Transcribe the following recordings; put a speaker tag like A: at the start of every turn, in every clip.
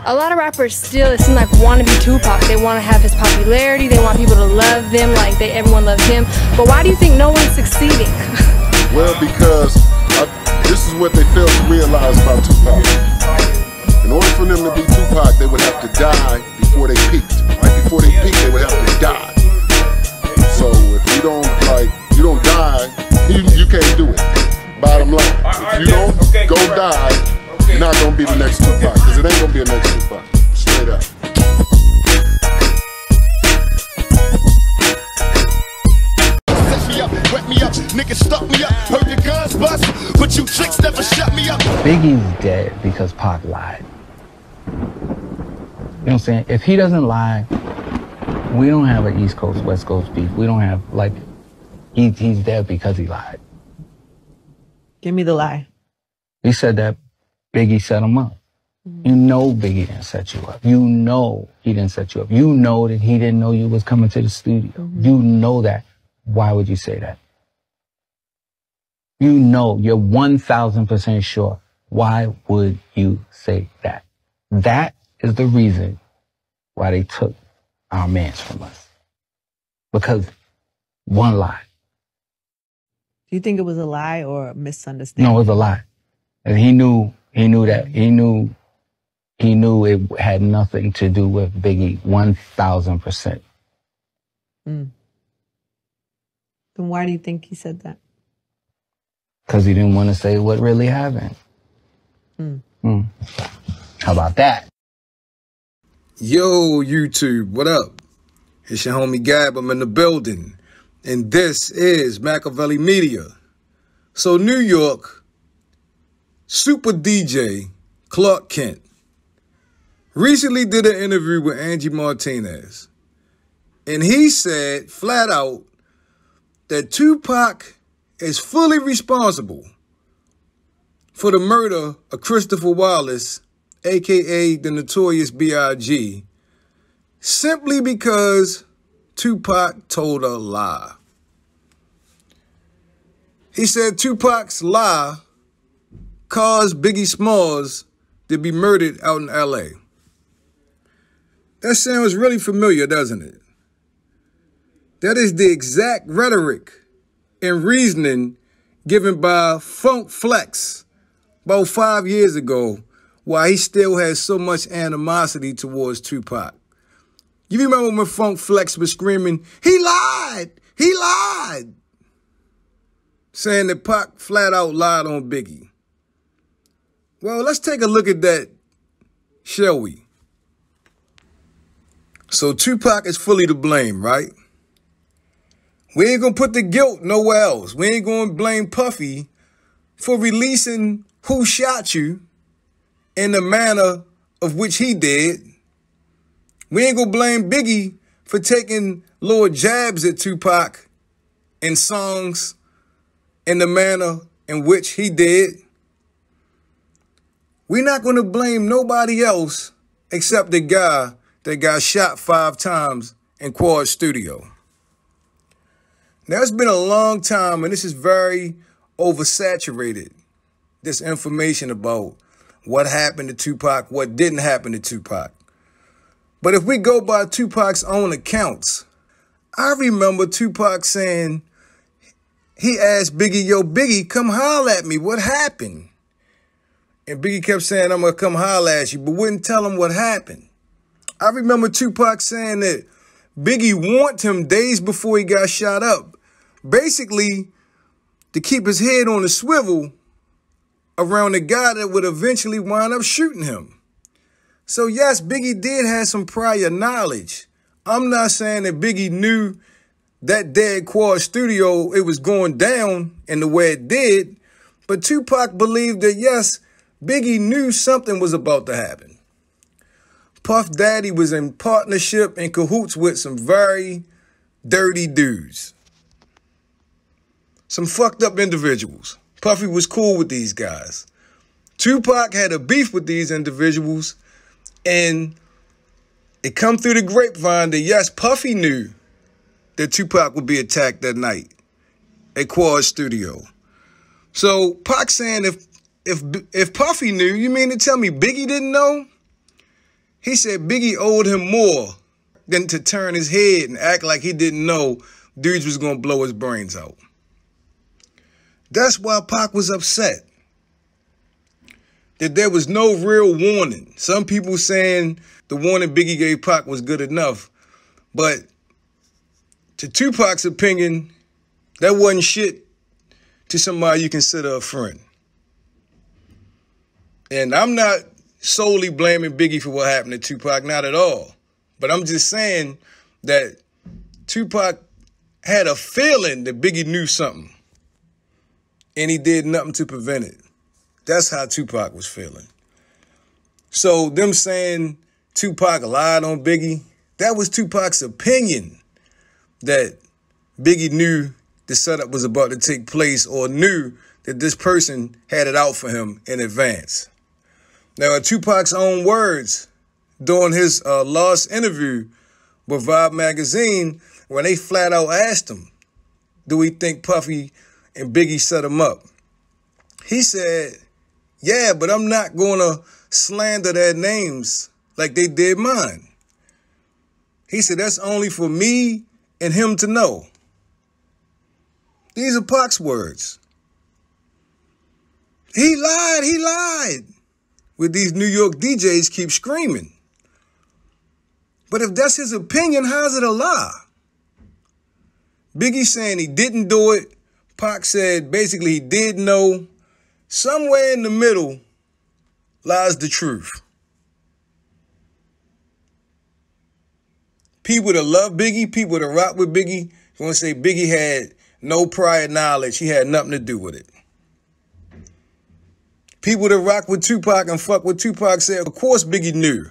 A: A lot of rappers still, it seems like, want to be Tupac. They want to have his popularity. They want people to love them like everyone loves him. But why do you think no one's succeeding?
B: Well, because this is what they fail to realize about Tupac. In order for them to be Tupac, they would have to die before they peaked. Right before they peaked, they would have to die. So if you don't die, you can't do it. Bottom line, if you don't go die, you're not gonna be the next Tupac, because it ain't gonna be the next Tupac. Straight up.
C: Set me up, wet me up, niggas stuck me up. Heard your guns bust, but you tricks never shut me up.
D: Biggie's dead because Pac lied. You know what I'm saying? If he doesn't lie, we don't have an East Coast, West Coast beef. We don't have, like, he's dead because he lied.
E: Give me the lie.
D: He said that Biggie set him up. You know Biggie didn't set you up. You know he didn't set you up. You know that he didn't know you was coming to the studio. You know that. Why would you say that? You know, you're 1,000% sure. Why would you say that? That is the reason why they took our mans from us. Because one lie.
E: Do you think it was a lie or a misunderstanding?
D: No, it was a lie. And he knew that. He knew it had nothing to do with Biggie, 1,000%.
E: Then why do you think he said that?
D: Because he didn't want to say what really happened. How about that?
F: Yo, YouTube, what up? It's your homie Gab, I'm in the building. And this is MAKAVELI Media. So New York, super DJ Clark Kent recently did an interview with Angie Martinez. And he said flat out that Tupac is fully responsible for the murder of Christopher Wallace, a.k.a. the Notorious B.I.G., simply because Tupac told a lie. He said Tupac's lie caused Biggie Smalls to be murdered out in L.A. That sounds really familiar, doesn't it? That is the exact rhetoric and reasoning given by Funk Flex about 5 years ago, why he still has so much animosity towards Tupac. You remember when Funk Flex was screaming, "He lied! He lied!" Saying that Pac flat out lied on Biggie. Well, let's take a look at that, shall we? So Tupac is fully to blame, right? We ain't gonna put the guilt nowhere else. We ain't gonna blame Puffy for releasing Who Shot You in the manner of which he did. We ain't gonna blame Biggie for taking little jabs at Tupac in songs in the manner in which he did. We're not gonna blame nobody else except the guy that got shot 5 times in Quad Studio. Now, it's been a long time, and this is very oversaturated, this information about what happened to Tupac, what didn't happen to Tupac. But if we go by Tupac's own accounts, I remember Tupac saying, he asked Biggie, "Yo, Biggie, come holler at me. What happened?" And Biggie kept saying, "I'm going to come holler at you," but wouldn't tell him what happened. I remember Tupac saying that Biggie warned him days before he got shot up, basically to keep his head on a swivel around the guy that would eventually wind up shooting him. So yes, Biggie did have some prior knowledge. I'm not saying that Biggie knew that dead Quad Studio, it was going down in the way it did, but Tupac believed that yes, Biggie knew something was about to happen. Puff Daddy was in partnership and cahoots with some very dirty dudes. Some fucked up individuals. Puffy was cool with these guys. Tupac had a beef with these individuals, and it come through the grapevine that yes, Puffy knew that Tupac would be attacked that night at Quad Studio. So Pac saying if Puffy knew, you mean to tell me Biggie didn't know? He said Biggie owed him more than to turn his head and act like he didn't know dudes was going to blow his brains out. That's why Pac was upset. That there was no real warning. Some people saying the warning Biggie gave Pac was good enough. But to Tupac's opinion, that wasn't shit to somebody you consider a friend. And I'm not solely blaming Biggie for what happened to Tupac, not at all. But I'm just saying that Tupac had a feeling that Biggie knew something. And he did nothing to prevent it. That's how Tupac was feeling. So them saying Tupac lied on Biggie, that was Tupac's opinion that Biggie knew the setup was about to take place or knew that this person had it out for him in advance. Now, in Tupac's own words, during his last interview with Vibe magazine, when they flat out asked him, do we think Puffy and Biggie set him up? He said, yeah, but I'm not going to slander their names like they did mine. He said, that's only for me and him to know. These are Pac's words. He lied. With these New York DJs keep screaming. But if that's his opinion, how's it a lie? Biggie saying he didn't do it. Pac said basically he did know. Somewhere in the middle lies the truth. People that love Biggie, people that rock with Biggie, want to say Biggie had no prior knowledge. He had nothing to do with it. People that rock with Tupac and fuck with Tupac said, of course Biggie knew.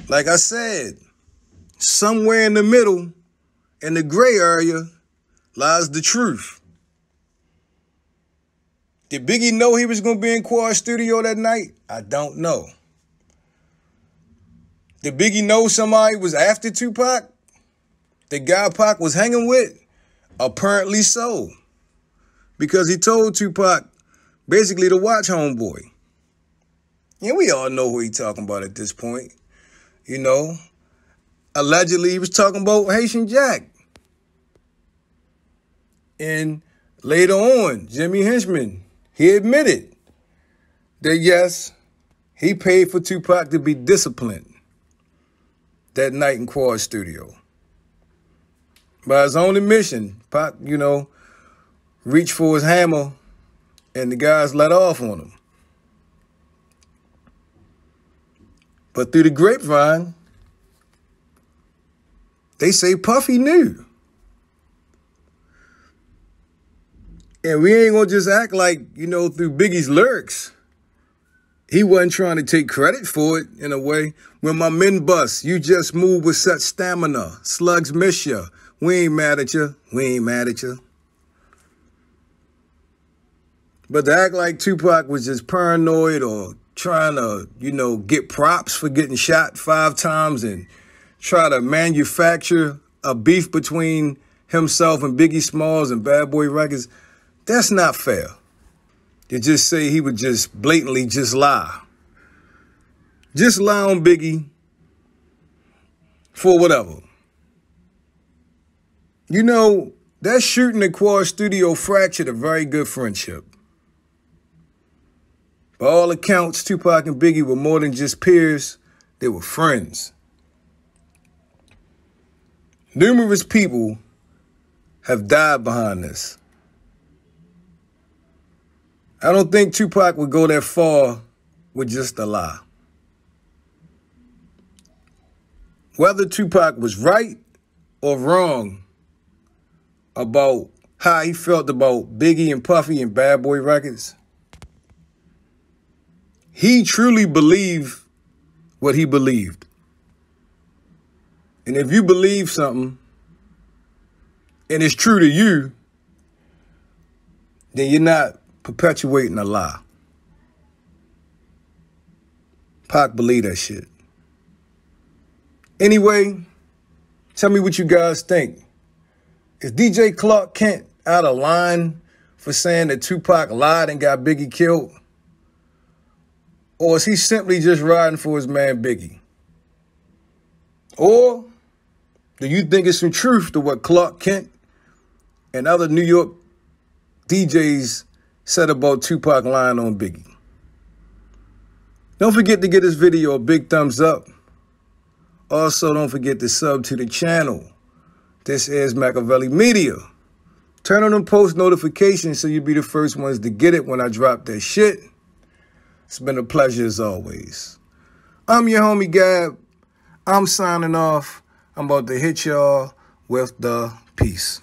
F: Like I said, somewhere in the middle, in the gray area, lies the truth. Did Biggie know he was going to be in Quad's studio that night? I don't know. Did Biggie know somebody was after Tupac? The guy Pac was hanging with? Apparently so. Because he told Tupac basically to watch homeboy. And we all know who he talking about at this point. You know, allegedly he was talking about Haitian Jack. And later on, Jimmy Henchman, he admitted that yes, he paid for Tupac to be disciplined that night in Quad's studio. By his own admission, Pac, reached for his hammer and the guys let off on him. But through the grapevine, they say Puffy knew. And we ain't gonna just act like, through Biggie's lyrics, he wasn't trying to take credit for it in a way. When my men bust, you just move with such stamina. Slugs miss ya. We ain't mad at you. We ain't mad at you. But to act like Tupac was just paranoid or trying to, get props for getting shot 5 times and try to manufacture a beef between himself and Biggie Smalls and Bad Boy Records, that's not fair. To just say he would just blatantly just lie. Just lie on Biggie for whatever. That shooting at Quad Studio fractured a very good friendship. By all accounts, Tupac and Biggie were more than just peers. They were friends. Numerous people have died behind this. I don't think Tupac would go that far with just a lie. Whether Tupac was right or wrong about how he felt about Biggie and Puffy and Bad Boy Records, he truly believed what he believed. And if you believe something and it's true to you, then you're not perpetuating a lie. Pac believed that shit. Anyway, tell me what you guys think. Is DJ Clark Kent out of line for saying that Tupac lied and got Biggie killed? Or is he simply just riding for his man Biggie? Or do you think it's some truth to what Clark Kent and other New York DJs said about Tupac lying on Biggie? Don't forget to give this video a big thumbs up. Also, don't forget to sub to the channel. This is MAKAVELI Media. Turn on them post notifications so you'll be the first ones to get it when I drop that shit. It's been a pleasure as always. I'm your homie Gab. I'm signing off. I'm about to hit y'all with the peace.